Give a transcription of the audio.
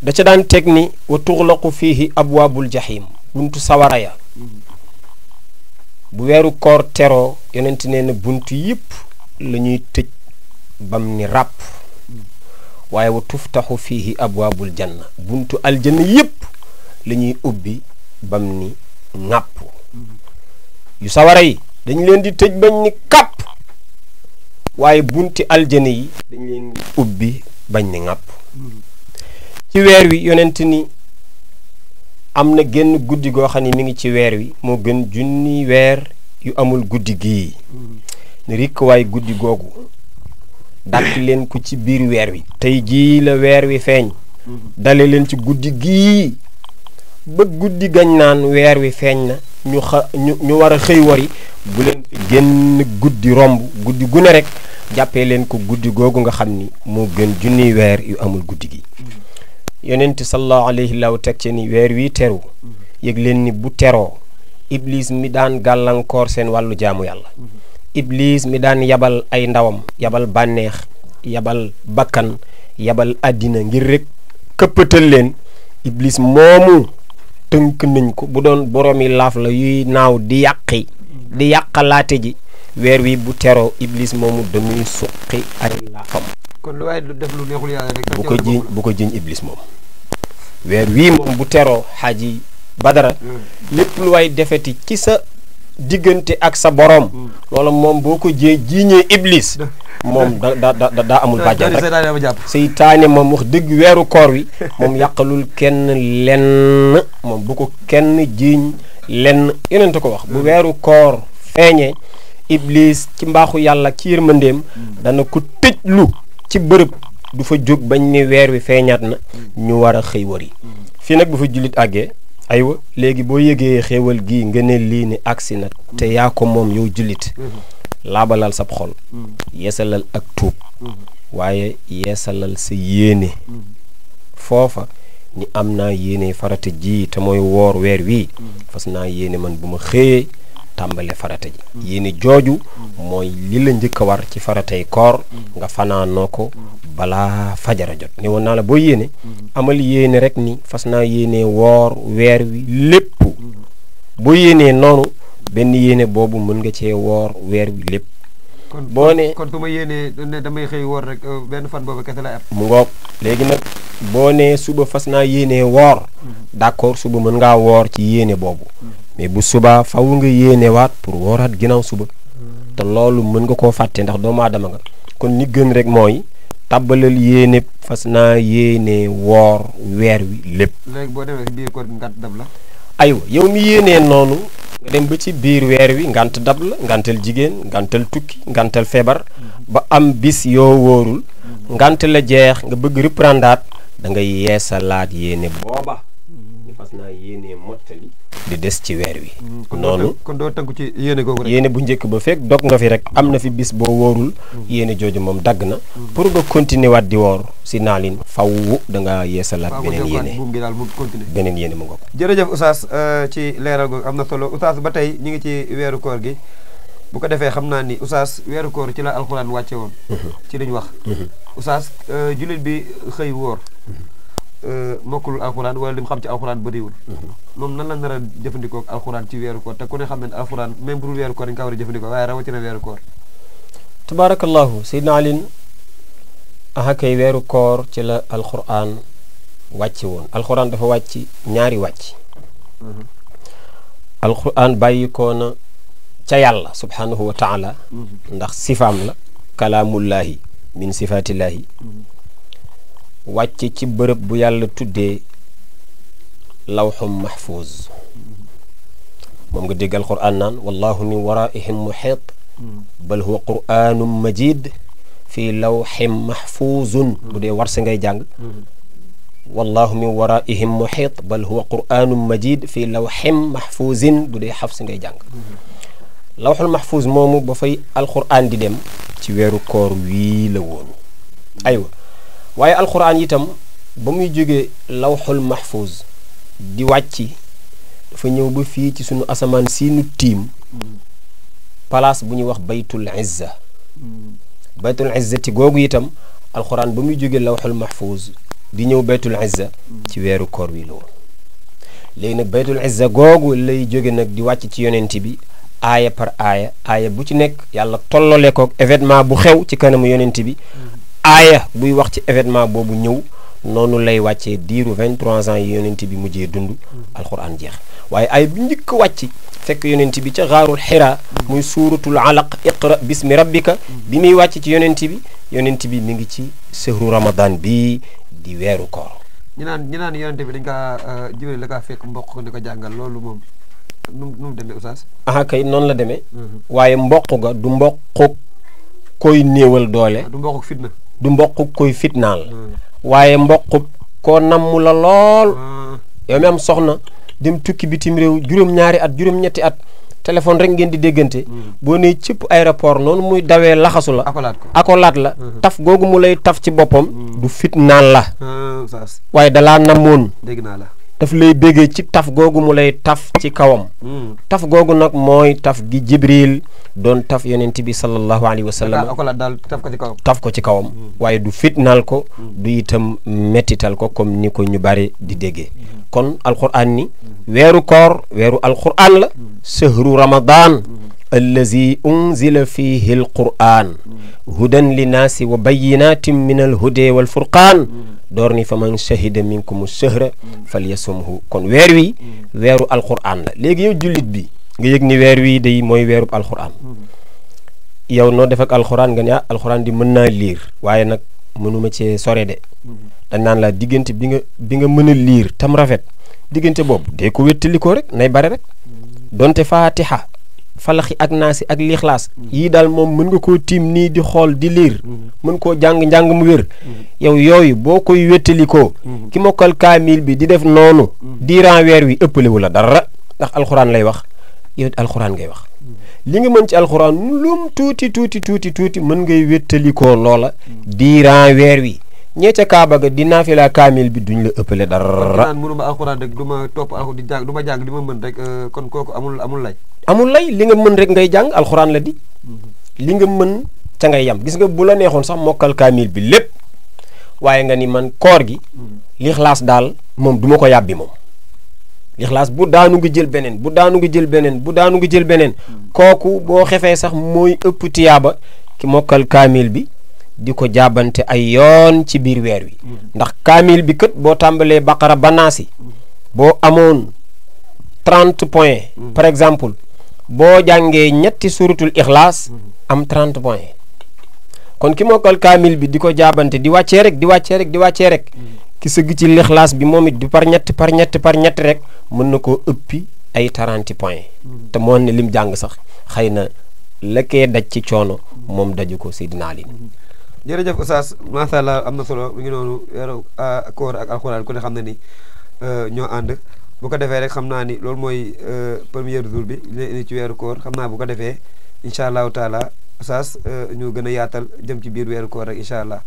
da ca daan teg ni wa tuxlaqu fiihi abwaabul jahim buntu sawara ya bu weeru koor teroo yonent nee na buntu yëpp la ñuy tëj bam ni ràpp waaye wa tuftaxu fiihi abwaabul janna buntu aljanna yëpp la ñuy ubbi bam ni ŋàpp yu sawara yi dañ leen di tëj bañ ni kàpp waaye bunti aljana yi dañ leen di ubbi bañ ni ŋàpp ci weer wi yonent ni am na genn guddi goo xam ne mi ngi ci weer wi moo gën junni weer yu amul guddi gii ni rikk waaye guddi googu dàkk leen ko ci biir weer wi tey jii la weer wi feeñ dale leen ci guddi gii ba guddi gañ naan weer wi feeñ na ñu war a xëy wari bu leen fi génn guddi romb guddi gu ne rek jàppee leen ko guddi googu nga xam ni moo gën junniy weer yu amul guddi gi yonent sallallahu alayhi wa teg ci ni weer wi teru yëg leen ni bu teroo iblis mi daan gàllankoor seen wàllu jaamu yàlla iblis mi daan yabal ay ndawam yabal bànneex yabal bakkan yabal àddina ngir rek këppatal leen iblis moomu tënk nañ ko bu doon boroomi laaf la yuy naaw di yàqalaate ji weer wi bu teroo iblis moomu damuy suqi ay laafam kon lu waaye def lu neexul yàlla rek bu ko jiñ iblis moom weer wii moom bu teroo xaaji badara lépp lu waay defeti ci sa diggante ak sa borom loola moom boo ko jiiñee iblis moom daa amul bàjjan rek seytaane moom wax dëgg weeru koor wi moom yàqalul kenn lenn moom bu ko kenn jiiñ lenn yonent ko wax bu weeru koor feeñee iblis ci mbaaxu yàlla ci yërmandeem dana ko tëjlu ci bërëb du fa jóg bañ ni weer wi feeñaat na ñu war a xëy wari fii nag bu fa jullit àggee aywa léegi boo yëgee xéewal gii nga ne lii ni agsi na te yaa ko moom yow jullit laabalal sab xol yeesalal ak tuub waaye yeesalal sa yéene foofa ni am naa yéene farata ji te mooy woor weer wi fas naa yéene man bu ma xëyee tàmbale farata ji yéene jooju mooy li la njëkk a war ci faratay koor nga fanaanoo ko balaa fajara jot ni woon naa la boo yéene amal yéene rek ni fas naa yéene woor weer wi lépp boo yéenee noonu benn yéene boobu mën nga cee woor weer wi lépp boo ne kon su ma yéenee ne damay xëy woor rek benn fan boobu kese lay am mu ngoog léegi nag boo ne suba fas naa yéene woor d'accord suba mën ngaa woor ci yéene boobu mais bu subaa faw nga yéene waat pour wooraat ginnaaw suba te loolu mën nga koo fàtte ndax doomu aadama nga kon ni gën rek mooy tàbbalal yéene fas naa yéene woor weer wi lépp léegi boo demee ci biir koor gi ngant dab la aywa yow mi yéenee noonu nga dem ba ci biir weer wi ngant dab la ngantal jigéen ngantal tukki ngantal feebar ba am bis yoo wóorul ngant la jeex nga bëgg reprendaat da ngay yeesalaat yéene booba ñu fas naa yéene mottali di des ci weer wi noonu kon doo tënku ci yéene googu rek yéene bu njëkk ba fekk dog nga fi rek am na fi bis boo wóorul yéene jooju moom dagg na pour nga continuer waat di woor si naalin faw da nga yeesalaat beneen yéene buum gi daal mu continuer beneen yéene mu ngoog jërëjëf Oustaz ci leeral googu am na solo Oustaz ba tey ñu ngi ci weeru koor gi bu ko defee xam naa ni Oustaz weeru koor ci la alxuraan wàcce woon ci lañ wax Oustaz jullit bi xëy wóor mokkulul alxuraan wala li mu xam ci alxuraan bëriwul moom nan la nar a jëfandikoo alxuraan ci weeru koor te ku ne xam ne alxuraan même bu dul weeru koor dañ ko war a jëfandikoo waaye rawatina weeru koor tabaarakallahu Seydina Alin aha kay weeru koor ci la alxuraan wàcc woon alxuraan dafa wàcc ñaari wàcc alxuraan bàyyi ko na ca yàlla subhanahu wa taala ndax sifaam la kalaamullaahi min sifaatillaahi wàcc ci bërëb bu yàlla tuddee lawxum mahfuuz moom nga dégg alquran naan wallahu min waraihim muhiit bal huwa qur'anun majid fii lawxim mahfuuzun bu dee warse ngay jàng wallahu min waraihim muhiit bal huwa qur'anun majid fii lawxim mahfuuzin bu dee xafs ngay jàng lawxul mahfuuz moomu ba fay alquran di dem ci weeru koor wii la woon aywa waaye alxuraan itam ba muy jógee lawxul mahfuz di wàcc dafa ñëw ba fii ci sunu asamaan si nu tiim place bu ñuy wax baytul izza baytul izzati googu itam alxuraan ba muy jógee lawxul mahfuz di ñëw baytul izza ci weeru koor wi la woon léegi nag baytul izza googu lay jóge nag di wàcc ci yonent bi aaya par aaya bu ci nekk yàlla tollale ko événement bu xew ci kanamu yonent bi aaya buy wax ci événement boobu ñëw noonu lay wàccee diiru 23 ans yi yonent bi mujjee dund alquran jeex waaye aaya bu njëkk wàcc fekk yonent bi ca xaarul xiraa muy suuratul alaq iqra bismi rabbika bi muy wàcc ci yonent bi mi ngi ci sehru ramadan bi di weeru koor ñu naan yonent bi dañ kaa Jibril la kaa fekk mboq di ko jàngal loolu moom nu mu demee oustaz aha kay noonu la demee waaye mboq ga du mboq koy néewal doole du mboq fitna du mboq koy fitnaal waaye mboq koo namm la lool yow mi am soxna dem tukki bitim réew juróom-ñaari at juróom-ñetti at téléphone rek ngeen di déggante boo nee cëpp aéroport noonu muy dawee laxasu la akolaat la taf googu mu lay taf ci boppam du fitnaal la waaye dalaa namoon dégg naa la daf lay béggee ci taf googu mu lay taf ci kawam taf googu nag mooy taf gi Jibril doon taf yonent bi sallallahu alayhi wa sallam daal taf ko ci kawam waaye du fitnaal ko du itam mettital ko comme ni ko ñu bari di déggee kon alquran ni weeru koor weeru alquran la sahru ramadan allazi unzila fihi alquran hudan linnaasi wa bayinatin min alhuda walfurqaan door ni fa man shahida minkum shahra falyasumhu kon weer wi weeru alquran la léegi yow jullit bi nga yëg ni weer wi day mooy weerub alquran yow noo def ak alquran nga ne alquran di mën naa liir waaye nag mënuma cee sore de dañ naan la diggante bi nga mën a liir tam rafet diggante boobu dee ko wéttali ko rek nay bare rek donte fatiha falaxi ak naasi ak lixlaas yii daal moom mën nga koo tiim nii di xool di liir mën koo jàng mu wér yow yooyu boo koy wéttali ko ki mokkal kaamil bi di def noonu diiran weer wi ëppalewu la dara ndax alxuraan lay wax yow alxuraan ngay wax li nga mën ci alxuraan lum tuuti mën ngay wéttali ko loola diiran weer wi ñee ca kaaba ga di naafila kaamil bi duñ la ëppale dara mënuma alxuraan rek du ma topp di jàng du ma jàng li ma mën rek kon kooku amul lay li nga mën rek ngay jàng alxuraan la di li nga mën ca ngay yam gis nga bu la neexoon sax mokkal kaamil bi lépp waaye nga ni man koor gi lixlaas daal moom du ma ko yàbbi moom lixlaas bu daanu ngi jël beneen kooku boo xefee sax mooy ëpp tiyaaba ki mokkal kaamil bi di ko jaabante ay yoon ci biir weer wi ndax kaamil bi kët boo tàmbalee baqara ba naasi boo amoon 30 points par exemple boo jàngee ñetti suratul ixlaas am 30 points kon ki mokkal kaamil bi di ko jaabante di wàccee rek ki sëgg ci lixlaas bi moom it di par ñett rek mën na koo ëppi ay 30 points te moo ne lim jàng sax xëy na la kee daj ci coono moom daju ko Seydina Ali jërëjëf Oustaz macha allah am na solo mi ngi noonu weeru koor ak alxuraan ku ne xam na ni ñoo ànd bu ko defee rek xam naa ni loolu mooy premier jour bi ñu indi ci weeru koor xam naa bu ko defee incha allahu taala Oustaz ñu gën a yaatal jëm ci biir weeru koor rek incha allah.